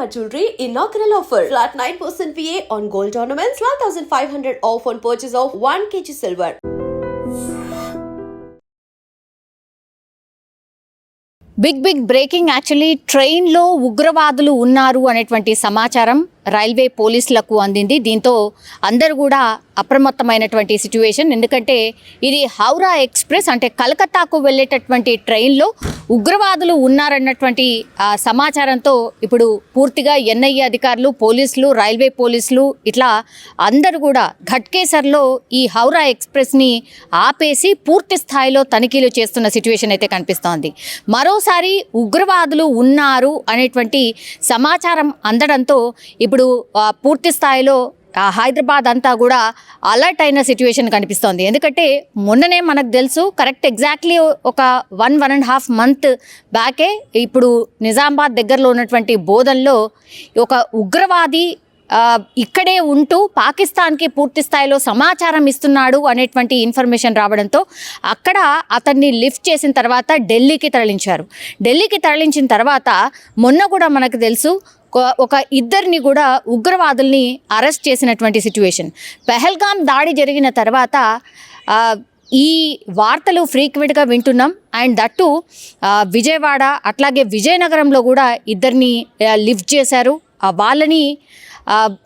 Shalimar Jewelry inaugural offer. Flat 9% VA on gold ornaments, 12,500 off on purchase of 1 kg silver. Big breaking. Actually ట్రైన్లో ఉగ్రవాదులు ఉన్నారు అనేటువంటి సమాచారం railway పోలీసులకు అందింది. దీంతో అందరూ కూడా అప్రమత్తమైనటువంటి సిచ్యువేషన్. ఎందుకంటే ఇది హౌరా ఎక్స్ప్రెస్ అంటే కలకత్తాకు వెళ్ళేటటువంటి ట్రైన్లో ఉగ్రవాదులు ఉన్నారన్నటువంటి సమాచారంతో ఇప్పుడు పూర్తిగా ఎన్ఐఏ అధికారులు, పోలీసులు, రైల్వే పోలీసులు ఇట్లా అందరూ కూడా ఘట్కేసర్లో ఈ హౌరా ఎక్స్ప్రెస్ని ఆపేసి పూర్తి స్థాయిలో తనిఖీలు చేస్తున్న సిచ్యువేషన్ అయితే కనిపిస్తోంది. మరోసారి ఉగ్రవాదులు ఉన్నారు అనేటువంటి సమాచారం అందడంతో ఇప్పుడు పూర్తి స్థాయిలో హైదరాబాద్ అంతా కూడా అలర్ట్ అయిన సిచ్యువేషన్ కనిపిస్తోంది. ఎందుకంటే మొన్ననే మనకు తెలుసు, కరెక్ట్ ఎగ్జాక్ట్లీ ఒక 1.5 month బ్యాకే ఇప్పుడు నిజామాబాద్ దగ్గరలో ఉన్నటువంటి బోధన్లో ఒక ఉగ్రవాది ఇక్కడే ఉంటూ పాకిస్తాన్కి పూర్తి స్థాయిలో సమాచారం ఇస్తున్నాడు అనేటువంటి ఇన్ఫర్మేషన్ రావడంతో అక్కడ అతన్ని లిఫ్ట్ చేసిన తర్వాత ఢిల్లీకి తరలించారు. ఢిల్లీకి తరలించిన తర్వాత మొన్న కూడా మనకు తెలుసు ఒక ఇద్దరిని కూడా ఉగ్రవాదుల్ని అరెస్ట్ చేసినటువంటి సిచ్యువేషన్. పెహల్గాం దాడి జరిగిన తర్వాత ఈ వార్తలు ఫ్రీక్వెంట్గా వింటున్నాం. అండ్ దట్టు విజయవాడ అట్లాగే విజయనగరంలో కూడా ఇద్దరిని లిఫ్ట్ చేశారు. వాళ్ళని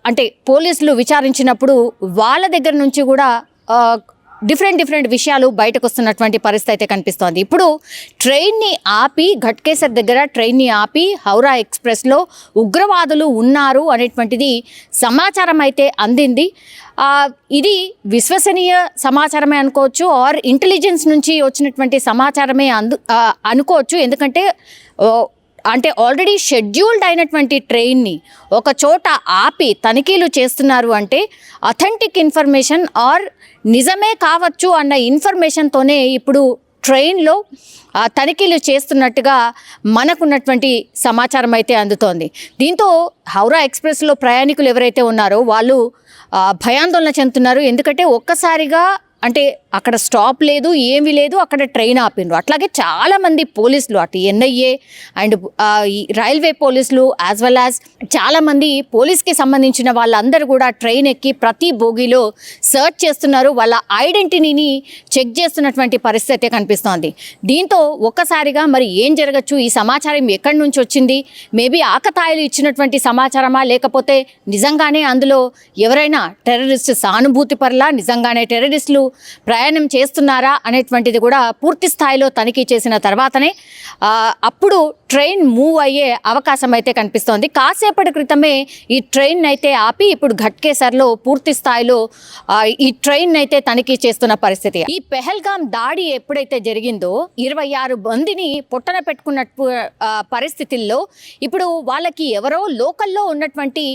అంటే పోలీసులు విచారించినప్పుడు వాళ్ళ దగ్గర నుంచి కూడా డిఫరెంట్ విషయాలు బయటకు వస్తున్నటువంటి పరిస్థితి అయితే కనిపిస్తోంది. ఇప్పుడు ట్రైన్ని ఆపి ఘట్కేసర్ దగ్గర ట్రైన్ని ఆపి హౌరా ఎక్స్ప్రెస్లో ఉగ్రవాదులు ఉన్నారు అనేటువంటిది సమాచారం అయితే అందింది. ఇది విశ్వసనీయ సమాచారమే అనుకోవచ్చు, ఆర్ ఇంటెలిజెన్స్ నుంచి వచ్చినటువంటి సమాచారమే అనుకోవచ్చు. ఎందుకంటే అంటే ఆల్రెడీ షెడ్యూల్డ్ అయినటువంటి ట్రైన్ని ఒక చోట ఆపి తనిఖీలు చేస్తున్నారు అంటే అథెంటిక్ ఇన్ఫర్మేషన్ ఆర్ నిజమే కావచ్చు అన్న ఇన్ఫర్మేషన్తోనే ఇప్పుడు ట్రైన్లో తనిఖీలు చేస్తున్నట్టుగా మనకున్నటువంటి సమాచారం అయితే అందుతోంది. దీంతో హౌరా ఎక్స్ప్రెస్లో ప్రయాణికులు ఎవరైతే ఉన్నారో వాళ్ళు భయాందోళన చెందుతున్నారు. ఎందుకంటే ఒక్కసారిగా అంటే అక్కడ స్టాప్ లేదు, ఏమీ లేదు, అక్కడ ట్రైన్ ఆపిండ్రు. అట్లాగే చాలామంది పోలీసులు అటు ఎన్ఐఏ అండ్ రైల్వే పోలీసులు యాజ్ వెల్ యాజ్ చాలామంది పోలీస్కి సంబంధించిన వాళ్ళందరూ కూడా ట్రైన్ ఎక్కి ప్రతి బోగిలో సర్చ్ చేస్తున్నారు. వాళ్ళ ఐడెంటిటీని చెక్ చేస్తున్నటువంటి పరిస్థితి కనిపిస్తోంది. దీంతో ఒక్కసారిగా మరి ఏం జరగచ్చు, ఈ సమాచారం ఎక్కడి నుంచి వచ్చింది, మేబీ ఆకతాయిలు ఇచ్చినటువంటి సమాచారమా, లేకపోతే నిజంగానే అందులో ఎవరైనా టెర్రరిస్ట్ సానుభూతి పర్లా నిజంగానే టెర్రరిస్టులు ప్రయాణం చేస్తున్నారా అనేటువంటిది కూడా పూర్తి స్థాయిలో తనిఖీ చేసిన తర్వాతనే అప్పుడు ట్రైన్ మూవ్ అయ్యే అవకాశం అయితే కనిపిస్తోంది. కాసేపటి క్రితమే ఈ ట్రైన్ అయితే ఆపి ఇప్పుడు ఘట్కేసర్లో పూర్తి స్థాయిలో ఈ ట్రైన్ అయితే తనిఖీ చేస్తున్న పరిస్థితి. ఈ పెహల్గాం దాడి ఎప్పుడైతే జరిగిందో 26 మందిని పొట్టన పెట్టుకున్నట్టు పరిస్థితుల్లో ఇప్పుడు వాళ్ళకి ఎవరో లోకల్లో ఉన్నటువంటి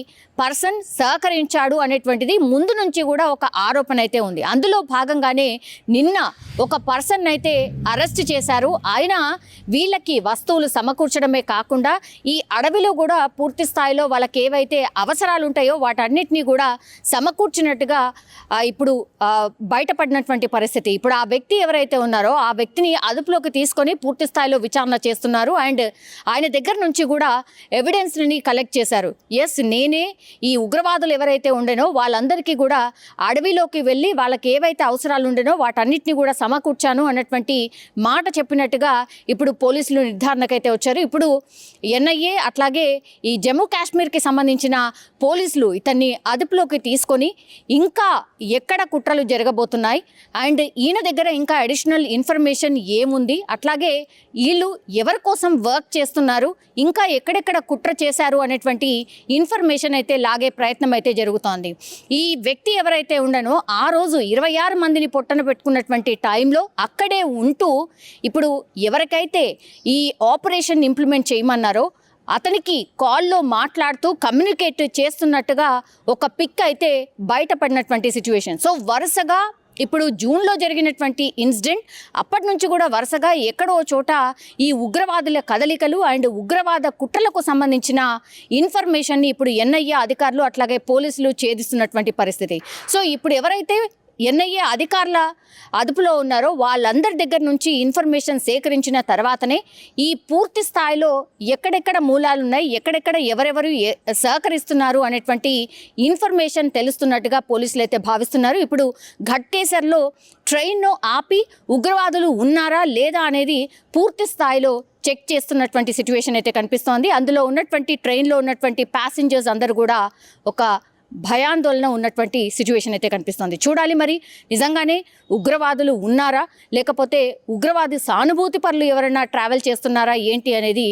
పర్సన్ సహకరించాడు అనేటువంటిది ముందు నుంచి కూడా ఒక ఆరోపణ అయితే ఉంది. అందులో భాగంగానే నిన్న ఒక పర్సన్ అయితే అరెస్ట్ చేశారు. ఆయన వీళ్ళకి వస్తువులు సమకూర్చడమే కాకుండా ఈ అడవిలో కూడా పూర్తి స్థాయిలో వాళ్ళకి ఏవైతే అవసరాలు ఉంటాయో వాటన్నిటినీ కూడా సమకూర్చినట్టుగా ఇప్పుడు బయటపడినటువంటి పరిస్థితి. ఇప్పుడు ఆ వ్యక్తి ఎవరైతే ఉన్నారో ఆ వ్యక్తిని అదుపులోకి తీసుకొని పూర్తి స్థాయిలో విచారణ చేస్తున్నారు. అండ్ ఆయన దగ్గర నుంచి కూడా ఎవిడెన్స్ని కలెక్ట్ చేశారు. ఎస్, నేనే ఈ ఉగ్రవాదులు ఎవరైతే ఉండేనో వాళ్ళందరికీ కూడా అడవిలోకి వెళ్ళి వాళ్ళకి ఏవైతే అవసరాలు ఉండేనో వాటన్నిటిని కూడా సమకూర్చాను అన్నటువంటి మాట చెప్పినట్టుగా ఇప్పుడు పోలీసులు నిర్ధారణకైతే వచ్చారు. ఇప్పుడు ఎన్ఐఏ అట్లాగే ఈ జమ్మూ కాశ్మీర్కి సంబంధించిన పోలీసులు ఇతన్ని అదుపులోకి తీసుకొని ఇంకా ఎక్కడ కుట్రలు జరగబోతున్నాయి అండ్ ఈయన దగ్గర ఇంకా అడిషనల్ ఇన్ఫర్మేషన్ ఏముంది, అట్లాగే వీళ్ళు ఎవరి కోసం వర్క్ చేస్తున్నారు, ఇంకా ఎక్కడెక్కడ కుట్ర చేశారు అనేటువంటి ఇన్ఫర్మేషన్ అయితే లాగే ప్రయత్నం అయితే జరుగుతోంది. ఈ వ్యక్తి ఎవరైతే ఉండనో ఆ రోజు 26 మందిని పొట్టన పెట్టుకున్నటువంటి టైంలో అక్కడే ఉంటూ ఇప్పుడు ఎవరికైతే ఈ ఆపరేషన్ ఇంప్లిమెంట్ చేయమన్నారో అతనికి కాల్లో మాట్లాడుతూ కమ్యూనికేట్ చేస్తున్నట్టుగా ఒక పిక్ అయితే బయటపడినటువంటి సిచ్యువేషన్. సో వరుసగా ఇప్పుడు జూన్లో జరిగినటువంటి ఇన్సిడెంట్ అప్పటి నుంచి కూడా వరుసగా ఎక్కడో చోట ఈ ఉగ్రవాదుల కదలికలు అండ్ ఉగ్రవాద కుట్రలకు సంబంధించిన ఇన్ఫర్మేషన్ని ఇప్పుడు ఎన్ఐఏ అధికారులు అట్లాగే పోలీసులు ఛేదిస్తున్నటువంటి పరిస్థితి. సో ఇప్పుడు ఎవరైతే ఎన్ఐఏ అధికారుల అదుపులో ఉన్నారో వాళ్ళందరి దగ్గర నుంచి ఇన్ఫర్మేషన్ సేకరించిన తర్వాతనే ఈ పూర్తి స్థాయిలో ఎక్కడెక్కడ మూలాలు ఉన్నాయి, ఎక్కడెక్కడ ఎవరెవరు సహకరిస్తున్నారు అనేటువంటి ఇన్ఫర్మేషన్ తెలుస్తున్నట్టుగా పోలీసులు అయితే భావిస్తున్నారు. ఇప్పుడు ఘట్కేసర్లో ట్రైన్ను ఆపి ఉగ్రవాదులు ఉన్నారా లేదా అనేది పూర్తి స్థాయిలో చెక్ చేస్తున్నటువంటి సిచ్యువేషన్ అయితే కనిపిస్తోంది. అందులో ఉన్నటువంటి ట్రైన్లో ఉన్నటువంటి ప్యాసింజర్స్ అందరూ కూడా ఒక భయాందోళన ఉన్నటువంటి సిచ్యువేషన్ అయితే కనిపిస్తోంది. చూడాలి మరి నిజంగానే ఉగ్రవాదులు ఉన్నారా, లేకపోతే ఉగ్రవాది సానుభూతి పరులు ఎవరైనా ట్రావెల్ చేస్తున్నారా ఏంటి అనేది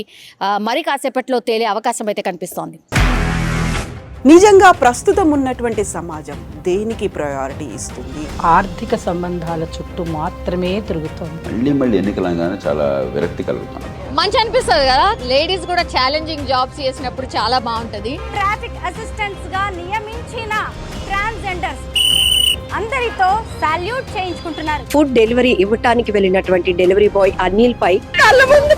మరి కాసేపట్లో తేలే అవకాశం అయితే కనిపిస్తోంది. నిజంగా ప్రస్తుతం ఉన్నటువంటి సమాజం దేనికి ప్రయారిటీ ఇస్తుంది? ఆర్థిక సంబంధాల చుట్టూ మాత్రమే తిరుగుతోంది. మళ్ళీ ఎన్నికలంగానే చాలా విరక్తి కలుగుతున్నాం. మంచి అనిపిస్తుంది కదా, లేడీస్ కూడా ఛాలెంజింగ్ జాబ్స్ చేసినప్పుడు చాలా బాగుంటుంది. ట్రాఫిక్ అసిస్టెంట్స్ గా నియమించిన ట్రాన్స్జెండర్స్ అందరితో సాల్యూట్ చేయించుకుంటున్నారు. ఫుడ్ డెలివరీ ఇవ్వటానికి వెళ్ళినటువంటి డెలివరీ బాయ్ అనిల్ పై కళ్ళ ముందు